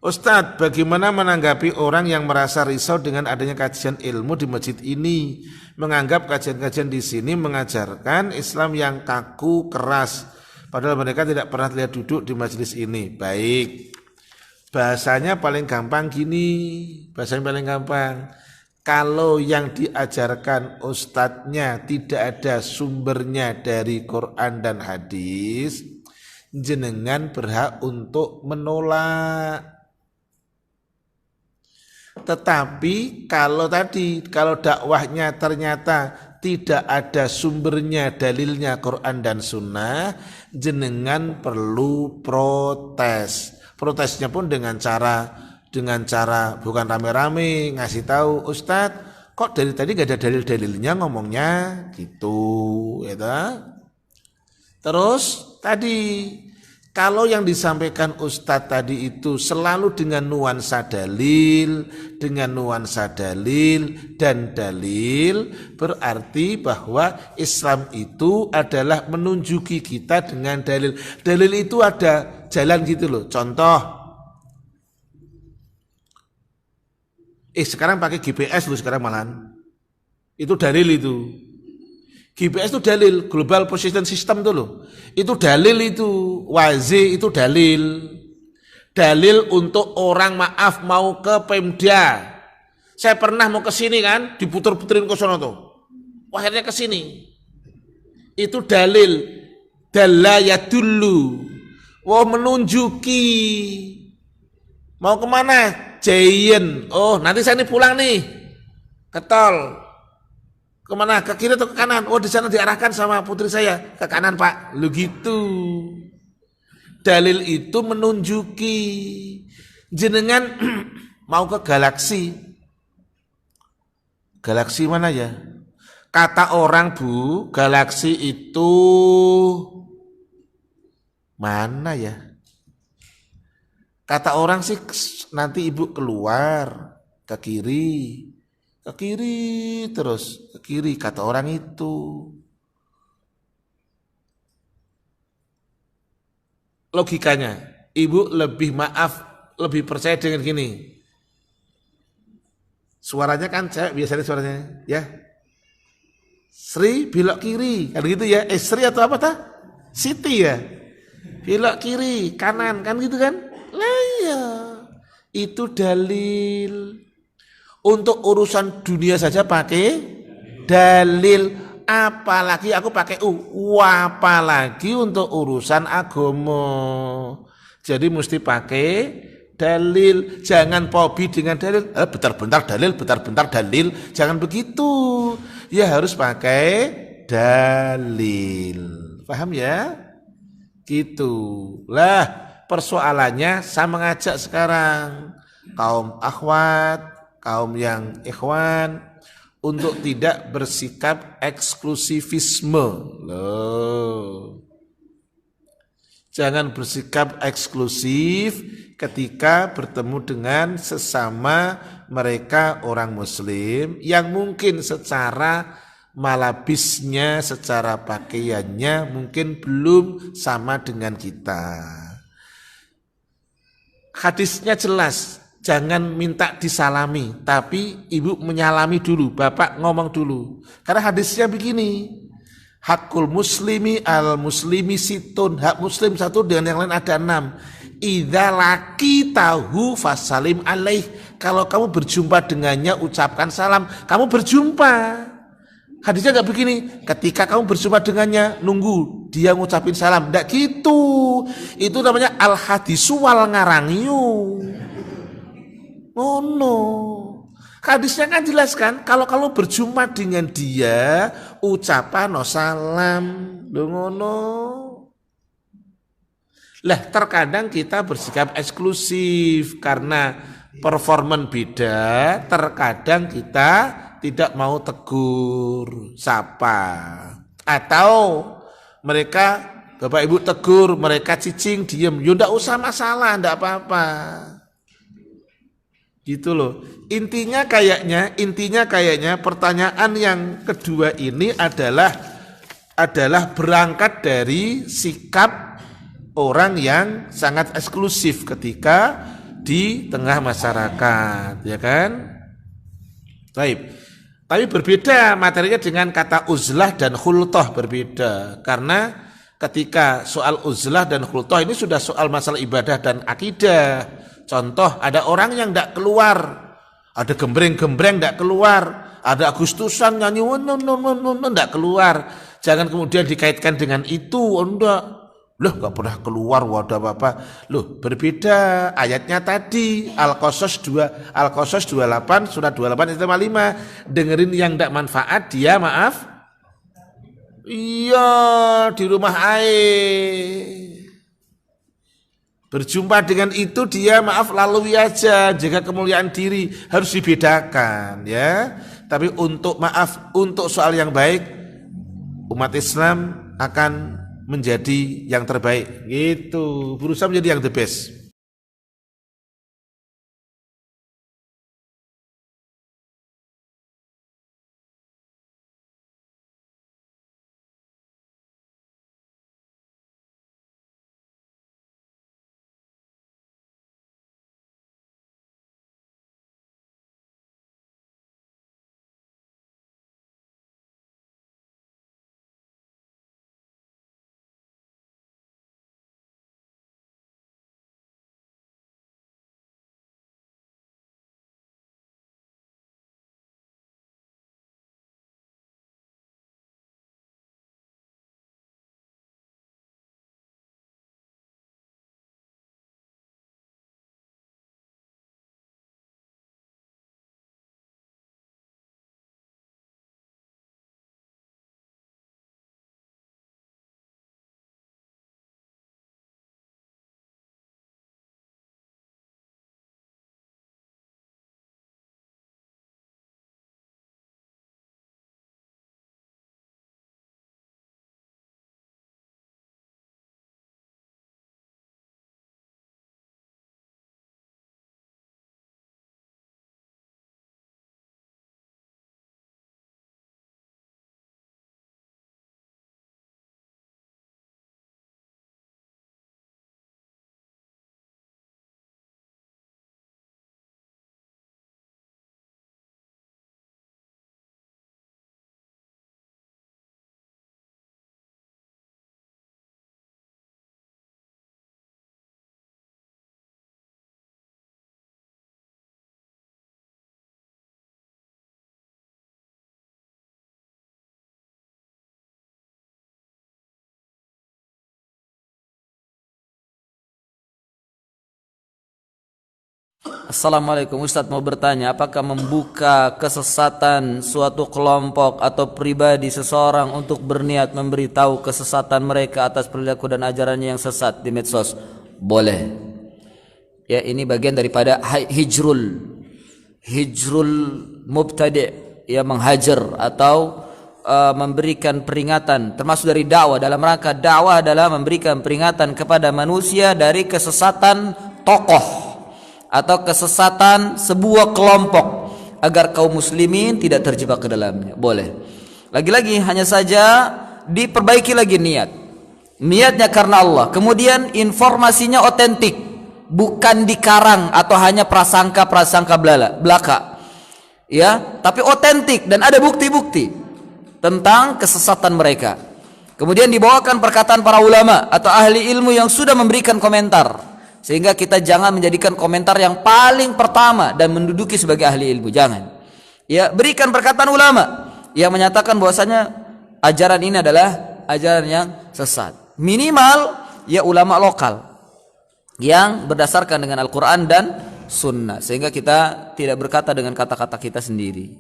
Ustadz, bagaimana menanggapi orang yang merasa risau dengan adanya kajian ilmu di masjid ini? Menganggap kajian-kajian di sini mengajarkan Islam yang kaku, keras. Padahal mereka tidak pernah lihat duduk di majelis ini. Baik, bahasanya paling gampang gini. Bahasanya paling gampang. Kalau yang diajarkan ustadznya tidak ada sumbernya dari Quran dan hadis, jenengan berhak untuk menolak. Tetapi kalau dakwahnya ternyata tidak ada sumbernya, dalilnya Quran dan Sunnah, jenengan perlu protes. Protesnya pun dengan cara bukan rame-rame ngasih tahu, Ustadz, kok dari tadi gak ada dalil-dalilnya ngomongnya gitu, ya ta? Terus tadi kalau yang disampaikan Ustadz tadi itu selalu dengan nuansa dalil dan dalil, berarti bahwa Islam itu adalah menunjuki kita dengan dalil. Dalil itu ada jalan gitu loh. Contoh, sekarang pakai GPS loh sekarang malahan. Itu dalil itu. GPS itu dalil, Global Position System itu loh. Itu dalil itu, WAZI itu dalil. Dalil untuk orang mau ke Pemda. Saya pernah mau ke sini kan, diputer-puterin ke sono tuh. Akhirnya ke sini. Itu dalil. Dalla yadullu. Wah, menunjuki. Mau kemana? Giant. Oh, nanti saya ini pulang nih. Ke tol. Kemana? Ke kiri atau ke kanan? Oh, di sana diarahkan sama putri saya. Ke kanan, Pak. Lu gitu. Dalil itu menunjuki. Jenengan mau ke galaksi. Galaksi mana ya? Kata orang, Bu, galaksi itu mana ya? Kata orang sih nanti Ibu keluar ke kiri terus, ke kiri kata orang itu. Logikanya, Ibu lebih percaya dengan gini. Suaranya kan cewek biasanya suaranya, ya. Sri belok kiri, kan gitu ya. Sri atau apa tah? Siti ya. Belok kiri, kanan, kan gitu kan? Lah ya. Itu dalil. Untuk urusan dunia saja pakai dalil, apalagi aku pakai apalagi untuk urusan agama. Jadi mesti pakai dalil, jangan pobi dengan dalil. Bentar-bentar dalil, jangan begitu. Ya harus pakai dalil. Paham ya? Gitu. Lah, persoalannya saya mengajak sekarang kaum akhwat, kaum yang ikhwan untuk tidak bersikap eksklusivisme. Loh. Jangan bersikap eksklusif ketika bertemu dengan sesama mereka orang muslim yang mungkin secara malabisnya, secara pakaiannya mungkin belum sama dengan kita. Hadisnya jelas. Jangan minta disalami, tapi ibu menyalami dulu, bapak ngomong dulu. Karena hadisnya begini, hakul muslimi al muslimi situn, hak muslim satu dengan yang lain ada 6. Idza laqitahu fasalim alaih, kalau kamu berjumpa dengannya ucapkan salam, kamu berjumpa. Hadisnya enggak begini, ketika kamu berjumpa dengannya nunggu dia ngucapin salam, enggak gitu. Itu namanya al hadisu wal ngarangiu. Oh no, hadisnya kan jelas kan, kalau berjumpa dengan dia ucapan no salam, ngono. Lah terkadang kita bersikap eksklusif karena performan beda, terkadang kita tidak mau tegur, sapa, atau mereka bapak ibu tegur, mereka cicing, diem, ya ndak usah masalah, ndak apa-apa. Gitu loh. Intinya kayaknya pertanyaan yang kedua ini adalah berangkat dari sikap orang yang sangat eksklusif ketika di tengah masyarakat, ya kan? Baik. Tapi berbeda materinya dengan kata uzlah dan khultoh, berbeda. Karena ketika soal uzlah dan khultoh ini sudah soal masalah ibadah dan akidah. Contoh, ada orang yang tidak keluar, ada gembreng-gembreng tidak keluar, ada Agustusan nyanyi tidak keluar. Jangan kemudian dikaitkan dengan itu, enggak. Loh, gak pernah keluar, wadah apa-apa. Loh, berbeda ayatnya tadi, Al-Qasas 28, surat 28 ayat 5. Dengerin yang tidak manfaat, dia maaf. Iya, di rumah air. Berjumpa dengan itu dia maaf lalui aja, jaga kemuliaan diri, harus dibedakan ya. Tapi untuk maaf, untuk soal yang baik, umat Islam akan menjadi yang terbaik gitu, berusaha menjadi yang the best. Assalamualaikum, Ustadz mau bertanya, apakah membuka kesesatan suatu kelompok atau pribadi seseorang untuk berniat memberitahu kesesatan mereka atas perilaku dan ajarannya yang sesat di medsos boleh? Ya, ini bagian daripada hijrul mubtadi', ya, menghajar atau memberikan peringatan, termasuk dari dakwah. Dalam rangka dakwah adalah memberikan peringatan kepada manusia dari kesesatan tokoh atau kesesatan sebuah kelompok agar kaum muslimin tidak terjebak ke dalamnya. Boleh. Lagi-lagi hanya saja diperbaiki lagi niatnya karena Allah, kemudian informasinya otentik, bukan dikarang atau hanya prasangka belaka, ya, tapi otentik dan ada bukti-bukti tentang kesesatan mereka. Kemudian dibawakan perkataan para ulama atau ahli ilmu yang sudah memberikan komentar, sehingga kita jangan menjadikan komentar yang paling pertama dan menduduki sebagai ahli ilmu, jangan. Ya, berikan perkataan ulama yang menyatakan bahwasanya ajaran ini adalah ajaran yang sesat. Minimal ya ulama lokal yang berdasarkan dengan Al-Quran dan Sunnah, sehingga kita tidak berkata dengan kata-kata kita sendiri.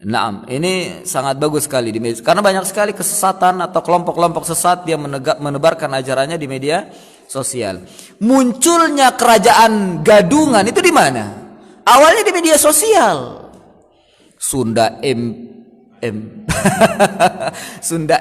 Naam, ini sangat bagus sekali di media, karena banyak sekali kesesatan atau kelompok-kelompok sesat yang menebarkan ajarannya di media sosial. Munculnya kerajaan gadungan itu di mana? Awalnya di media sosial. Sunda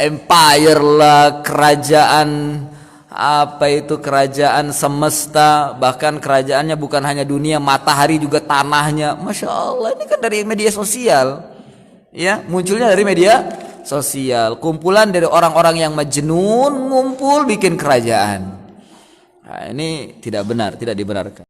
Empire lah, kerajaan apa itu, kerajaan semesta, bahkan kerajaannya bukan hanya dunia, matahari juga tanahnya. Masya Allah, ini kan dari media sosial. Ya, munculnya dari media sosial. Kumpulan dari orang-orang yang majnun ngumpul bikin kerajaan. Nah, ini tidak benar, tidak dibenarkan.